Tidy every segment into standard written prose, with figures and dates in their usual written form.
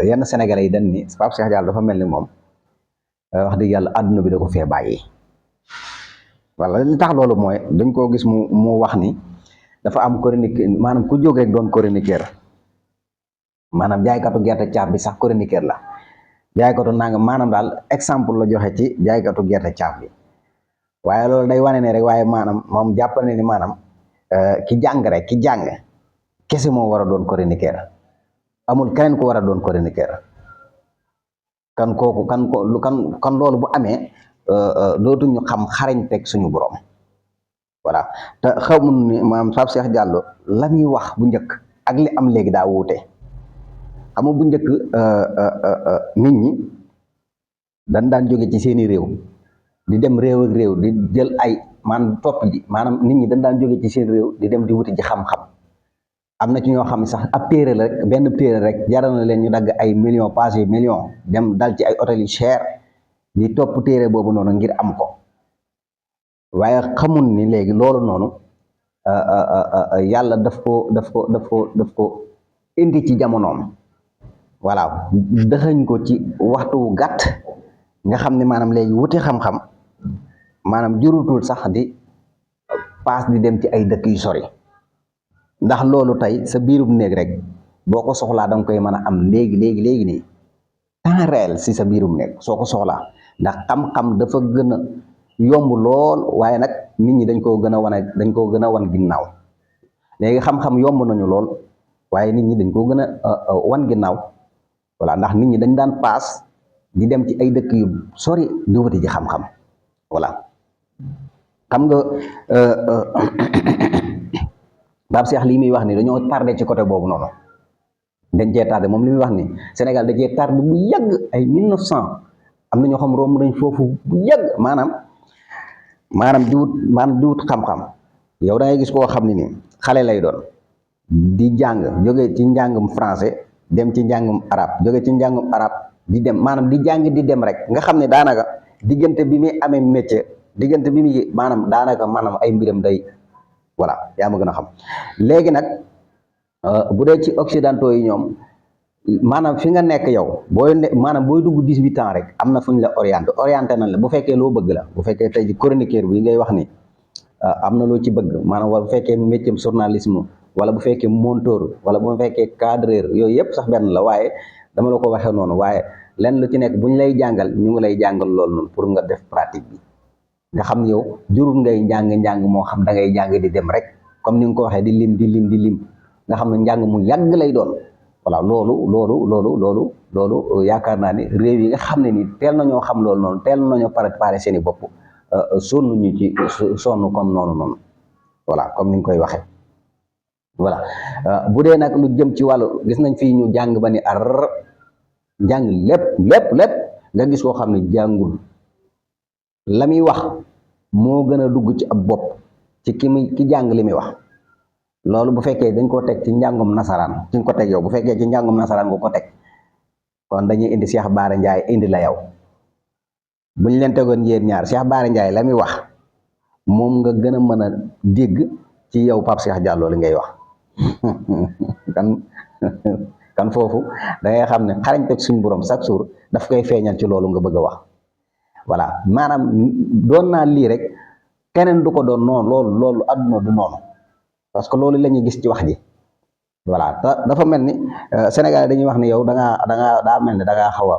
yenn Sénégalais yi dañ ni Pape Cheikh Diallo dafa mel ni moom wax dëgg yàlla àdduna bi da ko fee bàyyi wala li tax loolu mooy dañ koo gis mu wax ni dafa am chronique maanaam ku jóg rek doon chroniqueur maanaam jaaykatu gerte caaf bi sax chroniqueur la jaaykatu nangam maanaam daal exemple la joxe ci jaaykatu gerte caaf bi waaye loolu day wane ne rek waaye maanaam moom jàppal ne ni maanaam ki jàng rek ki jàng kese moo war a doon chroniqueur amul keneen ku war a doon chroniqueur kan kooku kan loolu bu amee dootuñu xam xarañteeg suñu borom voilà te xamul ni maanaam Pape Cheikh Diallo la muy wax bu njëkk ak li am léegi daa wuute xam nga bu njëkk nit ñi dañ daan jóge ci seeni réew di dem réew ak réew di jël ay maanaam topp ji maanaam nit ñi dañ daan jóge ci seen réew di dem di wuti ji xam-xam am na ci ñoo xam ne sax ab téere la rek benn téere rek jaral na leen ñu dagg ay millions passé millions dem dal ci ay hôtel yu cher di topp téere boobu noonu ngir am ko waaye xamul ni léegi loolu noonu yàlla daf ko indi ci jamonoom voilà dëxañ ko ci waxtu gàtt nga xam ne maanaam léegi wuti xam-xam maanaam jurutul sax di paas di dem ci ay dëkk yu sori ndax loolu tey sa biirub néeg rek boo ko soxlaa danga koy mën a am léegi nii temps réel si sa biirub néeg soo ko soxlaa ndax xam-xam dafa gën a yomb lool waaye nag nit ñi dañ koo gën a wan ginnaaw léegi xam-xam yomb nañu lool waaye nit ñi dañ koo gën a wan ginnaaw voilà ndax nit ñi dañ daan paas di dem ci ay dëkk yu sori di wuti ji xam-xam voilà xam nga Pape Cheikh lii muy wax ni dañoo tardé ci côté boobu noonu dañ cee tardé moom li muy wax ni Sénégal da cee tardé bu yàgg ay 1900 am na ñoo xam romb nañ foofu bu yàgg maanaam di wut xam-xam yow da ngay gis koo xam ne ni xale lay doon di jàng jóge ci njàngum français dem ci njàngum arab jóge ci njàngum arab di dem maanaam di jàng di dem rek nga xam ne daanaka diggante bi muy amee métier diggante bi muy maanaam daanaka maanaam ay mbiram day voilà yaa ma gën a xam léegi nag bu dee ci occidentaux yi ñoom maanaam fi nga nekk yow maanaam booy dugg 18 ans rek am na fu ñu la orienté nañ la bu fekkee loo bëgg la bu fekkee tey ji chroniqueur bi ngay wax ni am na loo ci bëgg maanaam wala bu fekkee métier journalisme wala bu fekkee monteur wala bu fekkee cadreur yooyu yëpp sax benn la waaye dama la ko waxee noonu waaye lenn lu ci nekk bu ñu lay jàngal ñu ngi lay jàngal loolu noonu pour nga def pratique bi nga xam ne yow jurul ngay njàng moo xam da ngay jàng di dem rek comme ni nga ko waxee di lim nga xam ne njàng mu yàgg lay doon voilà loolu yaakaar naa ni réew yi nga xam ne ni teel nañoo xam loolu noonu teel nañoo préparé seen i bopp sonn ñu ci sonn comme noonu voilà comme ni nga koy waxee voilà bu dee nag lu jëm ci wàllu gis nañ fii ñu jàng ba ni jàng lépp nga gis koo xam ne jàngul la muy wax moo gën a dugg ci ab bopp ci ki jàng li muy wax loolu bu fekkee dañ koo teg ci njàngum nasaraan ci nga ko teg yow bu fekkee ci njàngum nasaraan nga ko teg kon dañuy indi Cheikh Bara Ndiaye indi la yow buñ leen tegoon yéen ñaar Cheikh Bara Ndiaye la muy wax moom nga gën a mën a dégg ci yow Pape Cheikh Diallo li ngay wax kan foofu da ngay xam ne xarañteeg suñu borom chaque jour daf koy feeñal ci loolu nga bëgg a wax voilà maanaam doon naa lii rek keneen du ko doon noonu loolu adduna du noonu parce que loolu la ñuy gis ci wax ji voilà dafa mel ni Sénégal dañuy wax ni yow daa mel ni da ngaa xaw a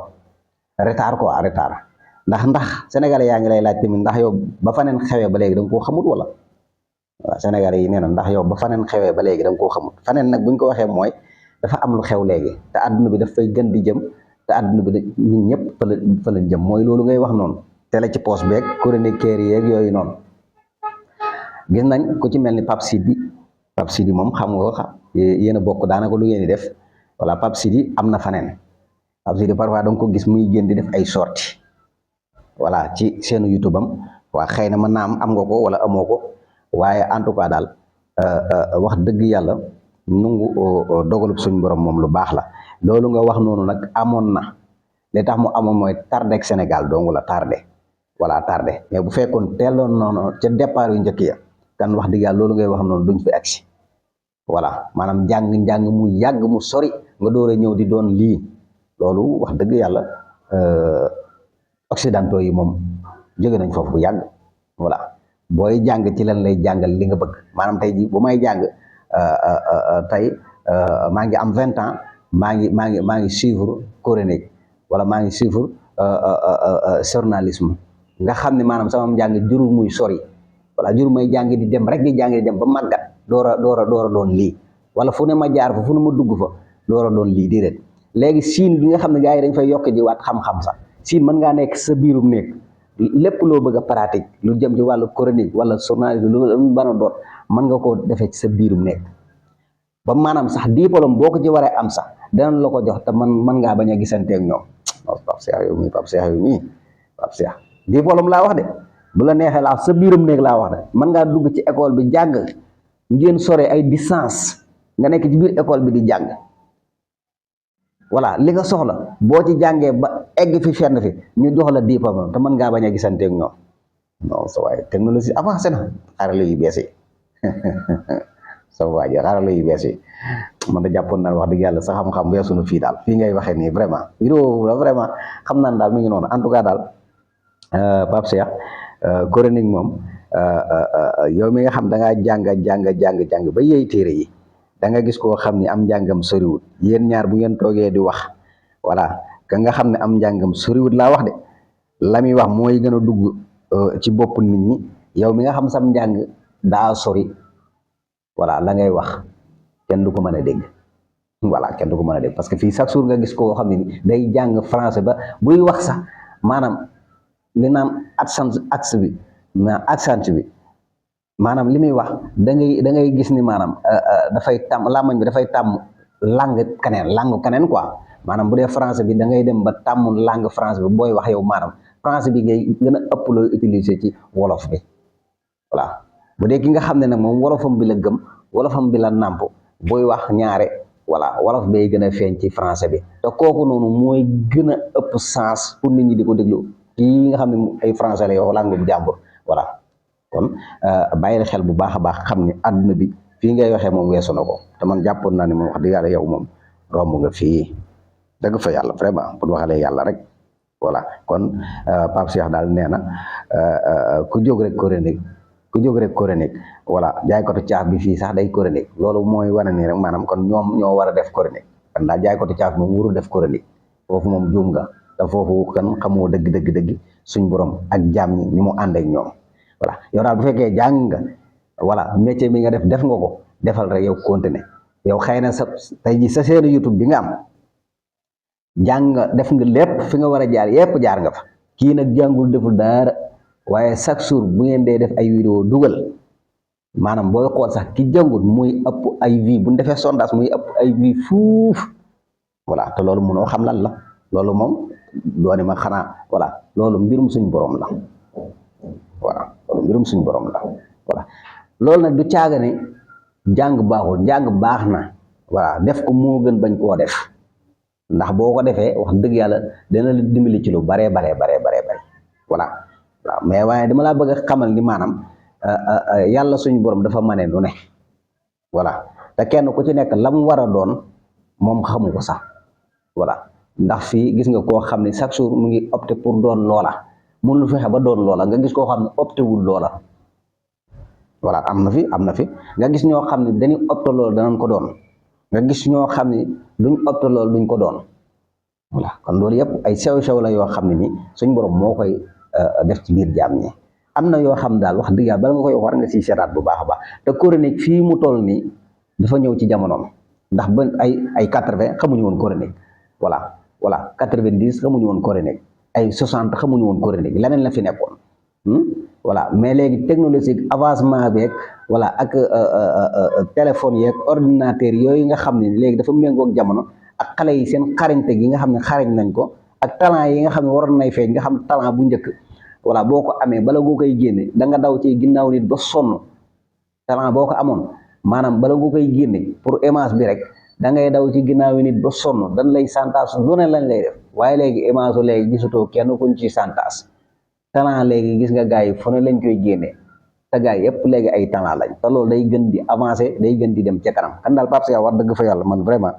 retard quoi retard ndax Sénégalais yaa ngi lay laaj tamit ndax yow ba faneen xewee ba léegi da nga koo xamut wala waaw Sénégalais yi nee na ndax yow ba faneen xewee ba léegi da nga koo xamut faneen nag buñ ko waxee mooy dafa am lu xew léegi te àdduna bi daf fay gën di jëm te àdduna bi ñun ñëpp fa lañ jëm mooy loolu ngay wax noonu télé ci poste beeg chroniqueur yeeg yooyu noonu gis nañ ku ci mel ni Pape Sidi moom xam nga ko yéen a bokk daanaka lu ngeen di def voilà Pape Sidi am na faneen Pape Sidi parfois da nga ko gis muy génn di def ay sorties voilà ci seenu YouTube am waa xëy na mën naa am nga ko wala amoo ko waaye en tout cas daal wax dëgg yàlla nungu dogalub suñu borom moom lu baax la loolu nga wax noonu nag amoon na li tax mu amoon mooy tardé ak Sénégal dong la tardé voilà tardé mais bu fekkoon teeloon noonu ca départ yu njëkk ya kan wax dëgg yàlla loolu ngay wax noonu duñ fi agsi voilà maanaam njàng mu yàgg mu sori nga door a ñëw di doon lii loolu wax dëgg yàlla occidentaux yi moom jóge nañ foofu bu yàgg. voilà booy jàng ci lan lay jàngal li nga bëgg maanaam tey ji bu may jàng tey maa ngi am 20 ans maa ngi suivre coranique wala maa ngi suivre journalisme nga xam ne maanaam sama njàng jurul muy sori wala jurul may jàng di dem rek di jàng di dem ba màggat door a doon lii wala fu ne ma jaar fa fu ne ma dugg fa door a doon lii déedéet léegi siin bi nga xam ne gars yi dañ fay yokk di waat xam-xam sax siin mën ngaa nekk sa biirum néeg lépp loo bëgg a pratique lu jëm ci wàllu coranique wala journalisme lu mën a doon mën nga koo defee ci sa biirum nekk ba maanaam sax diplôme boo ko ci waree am sax danañ la ko jox te mën ngaa bañ a gisanteeg ñoom Pape Cheikh yow mii Pape Cheikh yow mii Pape Cheikh diplôme laa wax de bu la neexee laa sa biirum néeg laa wax de mën ngaa dugg ci école bi jàng ngeen sore ay distance nga nekk ci biir école bi di jàng voilà li nga soxla boo ci jàngee ba egg fi fenn fi ñu jox la diplôme te mën ngaa bañ a gisanteeg ñoom non sa waay technologie avancé na xarala yu bees yi sa waay xarala yu bees yi man da jàppoon naa wax dëgg yàlla sa xam-xam weesu na fii daal fii ngay waxee nii vraiment vidéo la vraiment xam naa daal mi ngi noonu en tout cas daal Pape Cheikh coranique moom yow mi nga xam da ngaa jàng ba yey téere yi da nga gis koo xam ni am njàngam soriwut yéen ñaar bu ngeen toogee di wax voilà ka nga xam ne am njàngam soriwut laa wax de la muy wax mooy gën a dugg ci bopp nit ñi yow mi nga xam sam njàng daa sori voilà la ngay wax kenn du ko mën a dégg voilà kenn du ko mën a dégg parce que fii chaque jour nga gis koo xam ne ni day jàng français ba buy wax sax maanaam li naan accent bi maanaam li muy wax da ngay gis ni maanaam dafay tàmm làmmañ bi dafay tàmm langue keneen quoi maanaam bu dee français bi da ngay dem ba tàmm langue français bi booy wax yow maanaam français bi ngay gën a ëpp looy utiliser ci wolof bi voilà bu dee ki nga xam ne nag moom wolofam bi la gëm wolofam bi la nàmp booy wax ñaare voilà wolof bay gën a feeñ ci français bi te kooku noonu mooy gën a ëpp sens pour nit ñi di ko déglu kii nga xam ne ay français la yow langue bu jàmbur voilà kon bàyyil xel bu baax a baax xam ni àdduna bi fii ngay waxee moom weesu na ko te man jàppoon naa ne moom wax dëgg yàlla yow moom romb nga fii dëgg fa yàlla vraiment pour waxalee yàlla rek voilà kon Pape Cheikh daal nee na ku jóg rek coranique voilà jaaykatu caaf bi fii sax day coranique loolu mooy wane ni rek maanaam kon ñoom ñoo war a def coranique kon daal jaaykatu caaf moom warul def coranique foofu moom juum nga te foofu kan xamoo dëgg suñ borom ak jaam ñi ni mu ànd ak ñoom voilà yow daal bu fekkee jàng nga voilà métier mi nga def nga ko defal rek yow continuer yow xëy na sa tey ji sa chaîne YouTube bi nga am jàng nga def nga lépp fi nga war a jaar yépp jaar nga fa kii nag jàngul deful dara waaye chaque jour bu ngeen dee def ay vidéo dugal maanaam booy xool sax ki jàngul muy ëpp ay vie bu ñu defee sondage muy ëpp ay vie fuuf voilà te loolu mënoo xam lan la loolu moom doone ma xanaa voilà loolu mbirum suñ borom la voilà loolu mbirum suñ borom la voilà loolu nag du caaga ne jàng baaxul njàng baax na voilà def ko moo gën bañ koo def ndax boo ko defee wax dëgg yàlla dana la dimbali ci lu baree voilà waaw mais waaye dama laa bëgg a xamal ni maanaam yàlla suñu borom dafa mane nu ne voilà te kenn ku ci nekk la mu war a doon moom xamu ko sax voilà ndax fii gis nga koo xam ne chaque jour mu ngi opté pour doon loola mënul fexe ba doon loola nga gis koo xam ne opté wul loola voilà am na fi nga gis ñoo xam ne dañuy opté loolu danañ ko doon nga gis ñoo xam ne duñ opté loolu duñ ko doon voilà kon loolu yëpp ay sew-sew la yoo xam ne ni suñ borom moo koy def ci biir jaam ñi am na yoo xam daal wax dëgg yàlla bala nga koy war nga siy seetaat bu baax a baax te coranique fii mu toll nii dafa ñëw ci jamonoom ndax ba ay 80 xamuñu woon coranique voilà 90 xamuñu woon coranique ay 60 xamuñu woon coranique leneen la fi nekkoon voilà mais léegi technologie avancement beeg voilà ak téléphone yeeg ordinateur yooyu nga xam ne léegi dafa méngoog jamono ak xale yi seen xarañte gi nga xam ne xarañ nañ ko ak talent yi nga xam ne waroon nay feeñ nga xam ne talent bu njëkk voilà boo ko amee bala nga koy génne da nga daw ci ginnaaw nit ba sonn talent boo ko amoon maanaam bala nga koy génne pour image bi rek da ngay daw ci ginnaaw nit ba sonn dañ lay santaas lu ne lañ lay def waaye léegi image su léegi gisutoo kenn kuñ ci santaas talent léegi gis nga gars yi fu ne lañ koy génne te gars yi yëpp léegi ay talent lañ te loolu day gën di avancer day gën di dem ca kanam kan daal Pape Cheikh wax dëgg fa yàlla man vraiment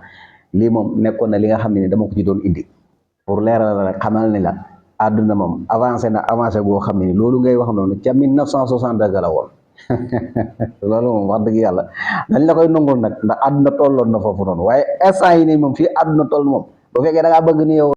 lii moom nekkoon na li nga xam ne ni dama ko ci doon indi pour leeral la rek xamal ni la àdduna moom avancé na avancé goo xam ne ni loolu ngay wax noonu ca 1972 la woon loolu moom wax dëgg yàlla dañ la koy nangul nag ndax àdduna tolloon na foofu noonu waaye instant yi nii moom fii àdduna toll moom bu fekkee da ngaa bëgg ni yow